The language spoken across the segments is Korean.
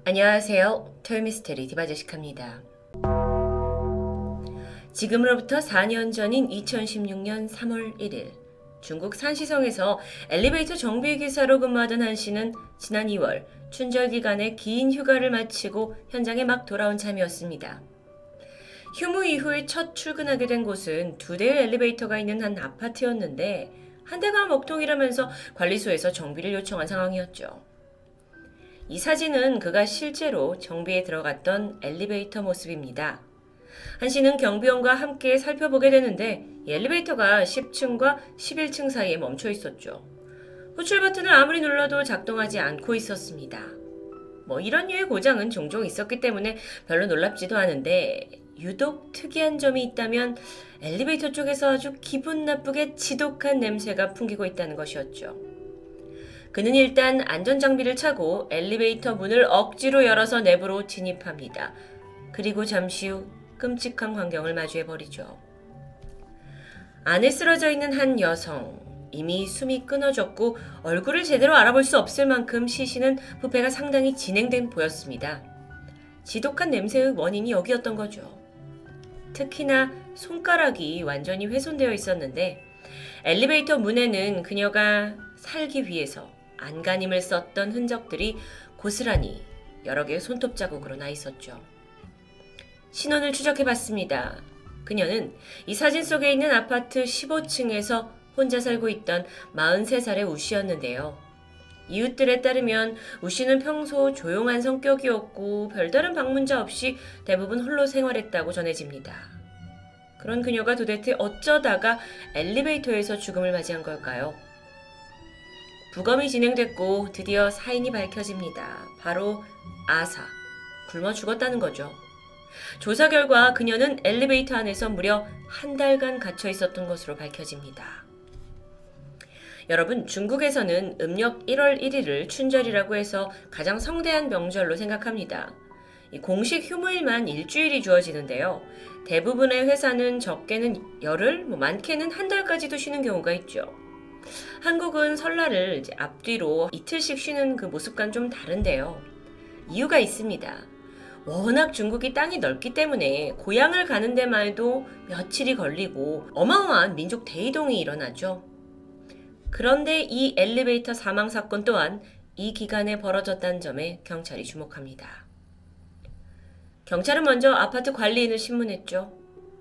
안녕하세요. 토요미스테리 디바제시카입니다. 지금으로부터 4년 전인 2016년 3월 1일 중국 산시성에서 엘리베이터 정비기사로 근무하던 한 씨는 지난 2월 춘절 기간에 긴 휴가를 마치고 현장에 막 돌아온 참이었습니다. 휴무 이후에 첫 출근하게 된 곳은 2대의 엘리베이터가 있는 한 아파트였는데 한 대가 먹통이라면서 관리소에서 정비를 요청한 상황이었죠. 이 사진은 그가 실제로 정비에 들어갔던 엘리베이터 모습입니다. 한 씨는 경비원과 함께 살펴보게 되는데 이 엘리베이터가 10층과 11층 사이에 멈춰 있었죠. 호출 버튼을 아무리 눌러도 작동하지 않고 있었습니다. 이런 류의 고장은 종종 있었기 때문에 별로 놀랍지도 않은데 유독 특이한 점이 있다면 엘리베이터 쪽에서 아주 기분 나쁘게 지독한 냄새가 풍기고 있다는 것이었죠. 그는 일단 안전장비를 차고 엘리베이터 문을 억지로 열어서 내부로 진입합니다. 그리고 잠시 후 끔찍한 광경을 마주해버리죠. 안에 쓰러져 있는 한 여성. 이미 숨이 끊어졌고 얼굴을 제대로 알아볼 수 없을 만큼 시신은 부패가 상당히 진행된 보였습니다. 지독한 냄새의 원인이 여기였던 거죠. 특히나 손가락이 완전히 훼손되어 있었는데 엘리베이터 문에는 그녀가 살기 위해서 안간힘을 썼던 흔적들이 고스란히 여러 개의 손톱 자국으로 나 있었죠. 신원을 추적해봤습니다. 그녀는 이 사진 속에 있는 아파트 15층에서 혼자 살고 있던 43살의 우 씨였는데요. 이웃들에 따르면 우 씨는 평소 조용한 성격이었고 별다른 방문자 없이 대부분 홀로 생활했다고 전해집니다. 그런 그녀가 도대체 어쩌다가 엘리베이터에서 죽음을 맞이한 걸까요? 부검이 진행됐고 드디어 사인이 밝혀집니다. 바로 아사, 굶어 죽었다는 거죠. 조사 결과 그녀는 엘리베이터 안에서 무려 한 달간 갇혀 있었던 것으로 밝혀집니다. 여러분, 중국에서는 음력 1월 1일을 춘절이라고 해서 가장 성대한 명절로 생각합니다. 공식 휴무일만 일주일이 주어지는데요. 대부분의 회사는 적게는 열흘, 많게는 한 달까지도 쉬는 경우가 있죠. 한국은 설날을 앞뒤로 이틀씩 쉬는 그 모습과는 좀 다른데요. 이유가 있습니다. 워낙 중국이 땅이 넓기 때문에 고향을 가는 데만 해도 며칠이 걸리고 어마어마한 민족 대이동이 일어나죠. 그런데 이 엘리베이터 사망 사건 또한 이 기간에 벌어졌다는 점에 경찰이 주목합니다. 경찰은 먼저 아파트 관리인을 신문했죠.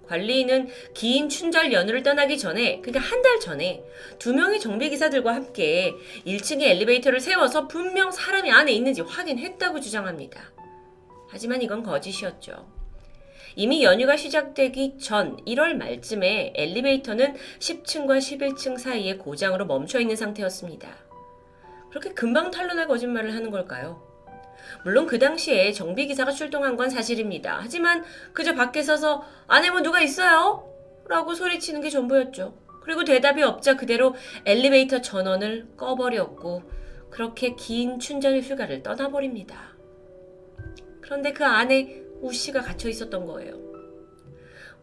관리인은 긴 춘절 연휴를 떠나기 전에, 그러니까 한 달 전에 2명의 정비기사들과 함께 1층에 엘리베이터를 세워서 분명 사람이 안에 있는지 확인했다고 주장합니다. 하지만 이건 거짓이었죠. 이미 연휴가 시작되기 전 1월 말쯤에 엘리베이터는 10층과 11층 사이에 고장으로 멈춰 있는 상태였습니다. 그렇게 금방 탄로날 거짓말을 하는 걸까요? 물론 그 당시에 정비기사가 출동한 건 사실입니다. 하지만 그저 밖에 서서 안에 뭐 누가 있어요? 라고 소리치는 게 전부였죠. 그리고 대답이 없자 그대로 엘리베이터 전원을 꺼버렸고 그렇게 긴 춘절 휴가를 떠나버립니다. 그런데 그 안에 우 씨가 갇혀 있었던 거예요.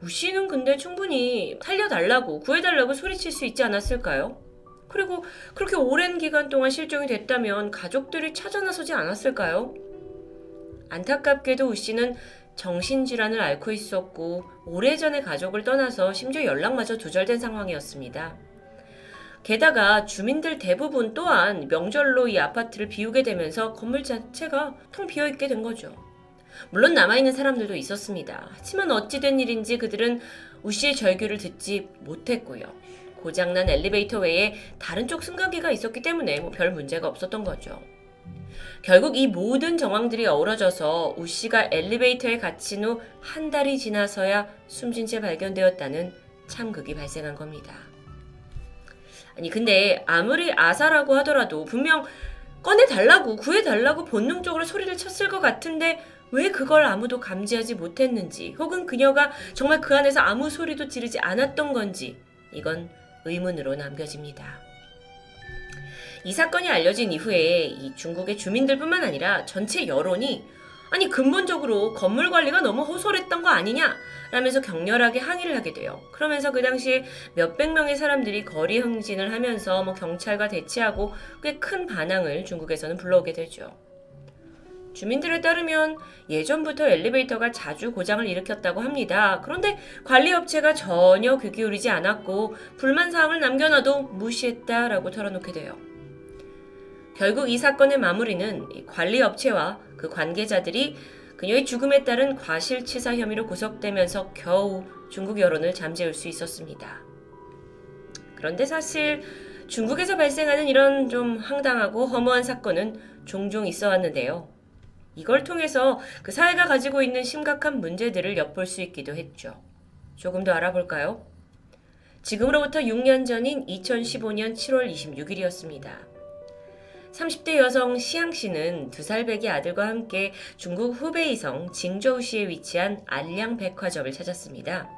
우 씨는 근데 충분히 살려달라고 구해달라고 소리칠 수 있지 않았을까요? 그리고 그렇게 오랜 기간 동안 실종이 됐다면 가족들이 찾아 나서지 않았을까요? 안타깝게도 우 씨는 정신질환을 앓고 있었고 오래전에 가족을 떠나서 심지어 연락마저 두절된 상황이었습니다. 게다가 주민들 대부분 또한 명절로 이 아파트를 비우게 되면서 건물 자체가 텅 비어있게 된 거죠. 물론 남아있는 사람들도 있었습니다. 하지만 어찌된 일인지 그들은 우 씨의 절규를 듣지 못했고요. 고장난 엘리베이터 외에 다른 쪽 승강기가 있었기 때문에 별 문제가 없었던 거죠. 결국 이 모든 정황들이 어우러져서 우 씨가 엘리베이터에 갇힌 후 한 달이 지나서야 숨진 채 발견되었다는 참극이 발생한 겁니다. 아니 근데 아무리 아사라고 하더라도 분명 꺼내달라고 구해달라고 본능적으로 소리를 쳤을 것 같은데 왜 그걸 아무도 감지하지 못했는지 혹은 그녀가 정말 그 안에서 아무 소리도 지르지 않았던 건지 이건 의문으로 남겨집니다. 이 사건이 알려진 이후에 이 중국의 주민들뿐만 아니라 전체 여론이 아니 근본적으로 건물 관리가 너무 허술했던 거 아니냐 라면서 격렬하게 항의를 하게 돼요. 그러면서 그 당시에 몇백 명의 사람들이 거리 행진을 하면서 경찰과 대치하고 꽤 큰 반항을 중국에서는 불러오게 되죠. 주민들에 따르면 예전부터 엘리베이터가 자주 고장을 일으켰다고 합니다. 그런데 관리업체가 전혀 귀 기울이지 않았고 불만사항을 남겨놔도 무시했다라고 털어놓게 돼요. 결국 이 사건의 마무리는 이 관리업체와 그 관계자들이 그녀의 죽음에 따른 과실치사 혐의로 구속되면서 겨우 중국 여론을 잠재울 수 있었습니다. 그런데 사실 중국에서 발생하는 이런 좀 황당하고 허무한 사건은 종종 있어 왔는데요. 이걸 통해서 그 사회가 가지고 있는 심각한 문제들을 엿볼 수 있기도 했죠. 조금 더 알아볼까요? 지금으로부터 6년 전인 2015년 7월 26일이었습니다. 30대 여성 시양 씨는 2살 배기 아들과 함께 중국 후베이성 징저우시에 위치한 안량 백화점을 찾았습니다.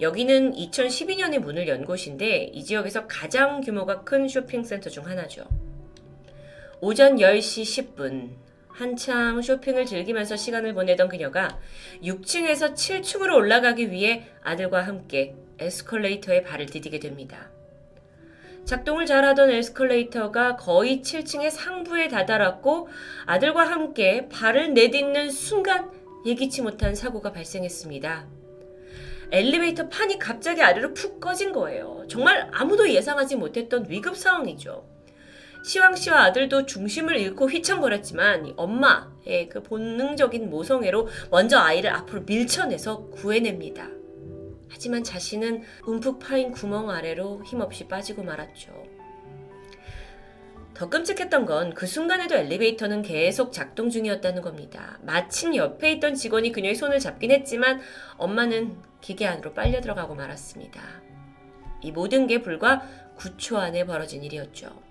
여기는 2012년에 문을 연 곳인데 이 지역에서 가장 규모가 큰 쇼핑센터 중 하나죠. 오전 10시 10분 한참 쇼핑을 즐기면서 시간을 보내던 그녀가 6층에서 7층으로 올라가기 위해 아들과 함께 에스컬레이터에 발을 디디게 됩니다. 작동을 잘하던 에스컬레이터가 거의 7층의 상부에 다다랐고 아들과 함께 발을 내딛는 순간 예기치 못한 사고가 발생했습니다. 엘리베이터 판이 갑자기 아래로 푹 꺼진 거예요. 정말 아무도 예상하지 못했던 위급 상황이죠. 시황 씨와 아들도 중심을 잃고 휘청거렸지만 엄마의 그 본능적인 모성애로 먼저 아이를 앞으로 밀쳐내서 구해냅니다. 하지만 자신은 움푹 파인 구멍 아래로 힘없이 빠지고 말았죠. 더 끔찍했던 건 그 순간에도 엘리베이터는 계속 작동 중이었다는 겁니다. 마침 옆에 있던 직원이 그녀의 손을 잡긴 했지만 엄마는 기계 안으로 빨려 들어가고 말았습니다. 이 모든 게 불과 9초 안에 벌어진 일이었죠.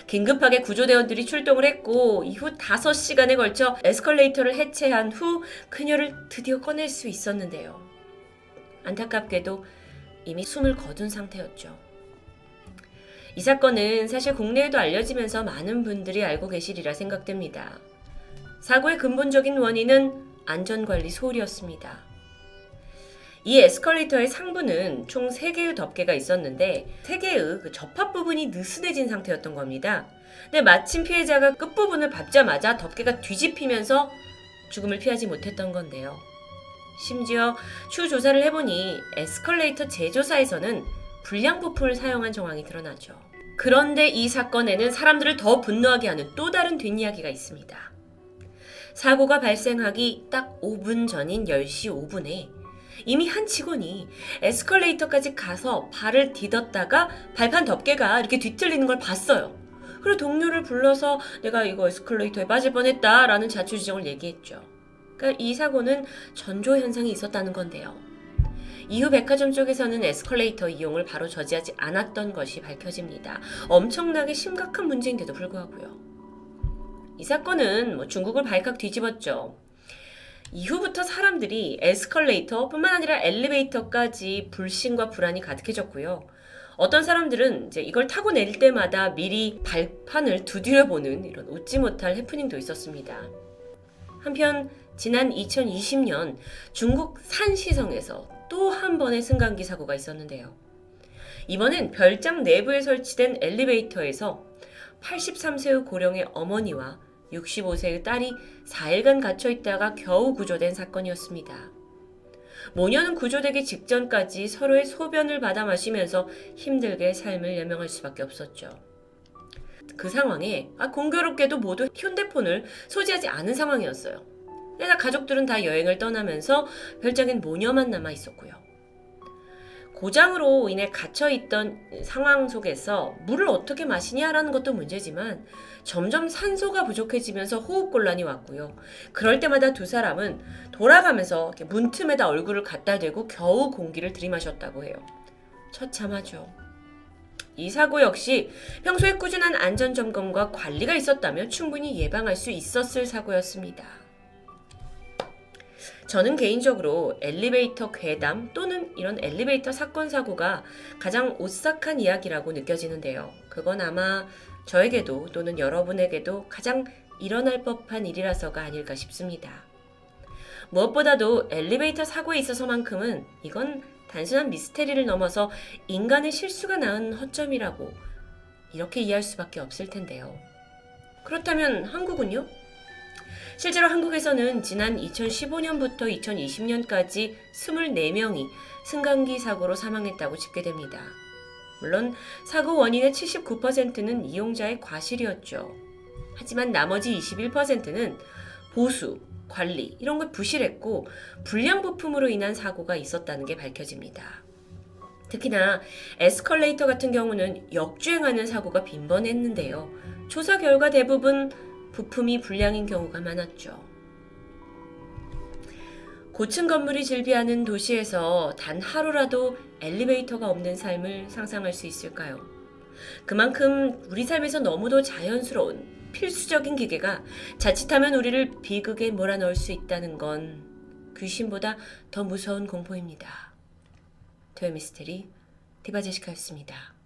긴급하게 구조대원들이 출동을 했고 이후 5시간에 걸쳐 에스컬레이터를 해체한 후 그녀를 드디어 꺼낼 수 있었는데요. 안타깝게도 이미 숨을 거둔 상태였죠. 이 사건은 사실 국내에도 알려지면서 많은 분들이 알고 계시리라 생각됩니다. 사고의 근본적인 원인은 안전관리 소홀이었습니다. 이 에스컬레이터의 상부는 총 3개의 덮개가 있었는데 3개의 그 접합 부분이 느슨해진 상태였던 겁니다. 근데 마침 피해자가 끝부분을 밟자마자 덮개가 뒤집히면서 죽음을 피하지 못했던 건데요. 심지어 추후 조사를 해보니 에스컬레이터 제조사에서는 불량 부품을 사용한 정황이 드러나죠. 그런데 이 사건에는 사람들을 더 분노하게 하는 또 다른 뒷이야기가 있습니다. 사고가 발생하기 딱 5분 전인 10시 5분에 이미 한 직원이 에스컬레이터까지 가서 발을 디뎠다가 발판 덮개가 이렇게 뒤틀리는 걸 봤어요. 그리고 동료를 불러서 내가 이거 에스컬레이터에 빠질 뻔했다 라는 자초지종을 얘기했죠. 그러니까 이 사고는 전조 현상이 있었다는 건데요. 이후 백화점 쪽에서는 에스컬레이터 이용을 바로 저지하지 않았던 것이 밝혀집니다. 엄청나게 심각한 문제인데도 불구하고요. 이 사건은 중국을 발칵 뒤집었죠. 이후부터 사람들이 에스컬레이터뿐만 아니라 엘리베이터까지 불신과 불안이 가득해졌고요. 어떤 사람들은 이제 이걸 타고 내릴 때마다 미리 발판을 두드려보는 이런 웃지 못할 해프닝도 있었습니다. 한편 지난 2020년 중국 산시성에서 또 한 번의 승강기 사고가 있었는데요. 이번엔 별장 내부에 설치된 엘리베이터에서 83세의 고령의 어머니와 65세의 딸이 4일간 갇혀있다가 겨우 구조된 사건이었습니다. 모녀는 구조되기 직전까지 서로의 소변을 받아 마시면서 힘들게 삶을 연명할 수밖에 없었죠. 그 상황에 공교롭게도 모두 휴대폰을 소지하지 않은 상황이었어요. 게다가 가족들은 다 여행을 떠나면서 별장엔 모녀만 남아 있었고요. 고장으로 인해 갇혀있던 상황 속에서 물을 어떻게 마시냐라는 것도 문제지만 점점 산소가 부족해지면서 호흡곤란이 왔고요. 그럴 때마다 두 사람은 돌아가면서 이렇게 문틈에다 얼굴을 갖다 대고 겨우 공기를 들이마셨다고 해요. 처참하죠. 이 사고 역시 평소에 꾸준한 안전점검과 관리가 있었다면 충분히 예방할 수 있었을 사고였습니다. 저는 개인적으로 엘리베이터 괴담 또는 이런 엘리베이터 사건 사고가 가장 오싹한 이야기라고 느껴지는데요. 그건 아마 저에게도 또는 여러분에게도 가장 일어날 법한 일이라서가 아닐까 싶습니다. 무엇보다도 엘리베이터 사고에 있어서만큼은 이건 단순한 미스테리를 넘어서 인간의 실수가 낳은 허점이라고 이렇게 이해할 수밖에 없을 텐데요. 그렇다면 한국은요? 실제로 한국에서는 지난 2015년부터 2020년까지 24명이 승강기 사고로 사망했다고 집계됩니다. 물론 사고 원인의 79%는 이용자의 과실이었죠. 하지만 나머지 21%는 보수, 관리 이런 걸 부실했고 불량 부품으로 인한 사고가 있었다는 게 밝혀집니다. 특히나 에스컬레이터 같은 경우는 역주행하는 사고가 빈번했는데요. 조사 결과 대부분 부품이 불량인 경우가 많았죠. 고층 건물이 즐비하는 도시에서 단 하루라도 엘리베이터가 없는 삶을 상상할 수 있을까요? 그만큼 우리 삶에서 너무도 자연스러운 필수적인 기계가 자칫하면 우리를 비극에 몰아넣을 수 있다는 건 귀신보다 더 무서운 공포입니다. 토요미스테리 디바제시카였습니다.